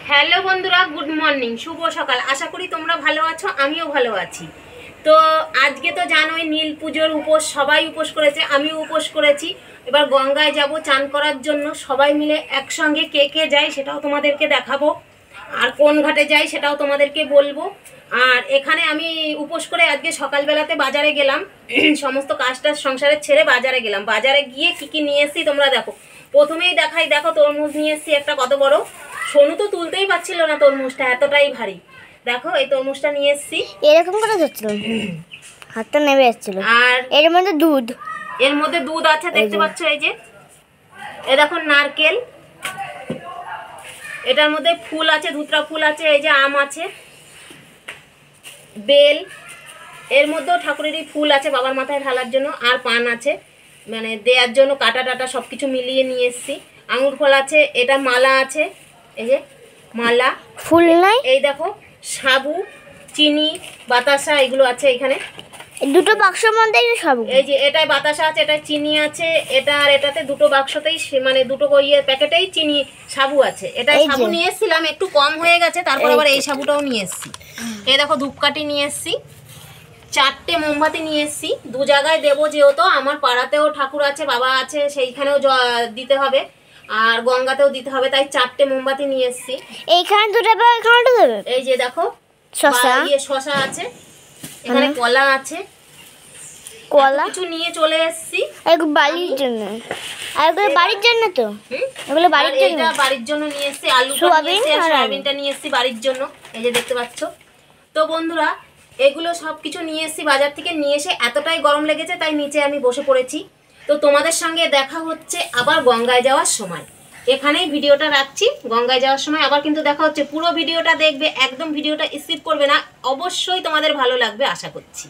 Hello বন্ধুরা, good morning, শুভ সকাল। আশা করি তোমরা ভালো আছো, আমিও ভালো আছি। তো আজকে তো জানোই নীল পুজোর উপোস, সবাই উপোস করেছে, আমিও উপোস করেছি। এবার গঙ্গায় যাব চান করার জন্য, সবাই মিলে একসঙ্গে কে কে যাই সেটাও তোমাদেরকে দেখাবো, আর কোন ঘাটে যাই সেটাও তোমাদেরকে বলবো। আর এখানে আমি উপোস করে আজকে সকালবেলাতে বাজারে গেলাম, সমস্ত কাজটা সংসারে ছেড়ে বাজারে গেলাম। বাজারে গিয়ে কি কি নিয়ে এসেছি তোমরা দেখো। প্রথমেই দেখাই, দেখো তরমুজ নিয়ে এসেছি একটা, কত বড়। সোনু তো তুলতেই পারছিল না তরমুজটা, এতটাই ভারী। দেখো এই তরমুজটা নিয়ে এসেছি, এরকম করে ধরছিল, হাতটা নেমে যাচ্ছিল। আর এর মধ্যে দুধ আছে, দেখতে পাচ্ছ। এই যে এ দেখো নারকেল, এটার মধ্যে ফুল আছে, ধুতরা ফুল আছে, এই যে আম আছে, বেল, এর মধ্যেও ঠাকুরেরই ফুল আছে বাবার মাথায় ঢালার জন্য, আর পান আছে মানে দেওয়ার জন্য, কাটা টাটা সব কিছু মিলিয়ে নিয়ে এসেছি। আঙুর ফল আছে, এটা মালা আছে, এই যে মালা, ফুল নাই। এই দেখো সাবু, চিনি, বাতাসা এগুলো আছে এখানে। দুটো বাক্সের মধ্যে সাবু, এই যে এটাই বাতাসা আছে, এটাই চিনি আছে, এটা আর এটাতে দুটো বাক্সতেই মানে দুটো ইয়ে প্যাকেটেই চিনি সাবু আছে। এটাই সাবু নিয়ে এসেছিলাম, একটু কম হয়ে গেছে, তারপর আবার এই সাবুটাও নিয়ে এসেছি। এই দেখো ধূপকাঠি নিয়ে এসেছি, 4টে মোমবাতি নিয়ে এসেছি। দু জায়গায় দেবো, যেহেতু আমার পাড়াতেও ঠাকুর আছে, বাবা আছে, সেইখানেও দিতে হবে, আর গঙ্গাতেও দিতে হবে, তাই 4টে মোমবাতি নিয়ে এসেছি। এইখানে দুটো দেবে, এখানে দেবে। এই যে দেখো শশা আছে, এখানে কলা আছে, কলা কিছু নিয়ে চলে এসেছি বাড়ির জন্য। আর এগুলো বাড়ির জন্য তো, এগুলো বাড়ির জন্য, এটা বাড়ির জন্য নিয়ে এসেছি। সয়াবিনটা নিয়ে এসেছি বাড়ির জন্য, এই যে দেখতে পাচ্ছ। তো বন্ধুরা, এগুলো সব কিছু নিয়ে এসেছি বাজার থেকে। নিয়ে এসে এতটাই গরম লেগেছে, তাই নিচে আমি বসে পড়েছি। তো তোমাদের সঙ্গে দেখা হচ্ছে আবার গঙ্গায় যাওয়ার সময়। এখানেই ভিডিওটা রাখছি, গঙ্গায় যাওয়ার সময় আবার কিন্তু দেখা হচ্ছে। পুরো ভিডিওটা দেখবে, একদম ভিডিওটা স্কিপ করবে না, অবশ্যই তোমাদের ভালো লাগবে আশা করছি।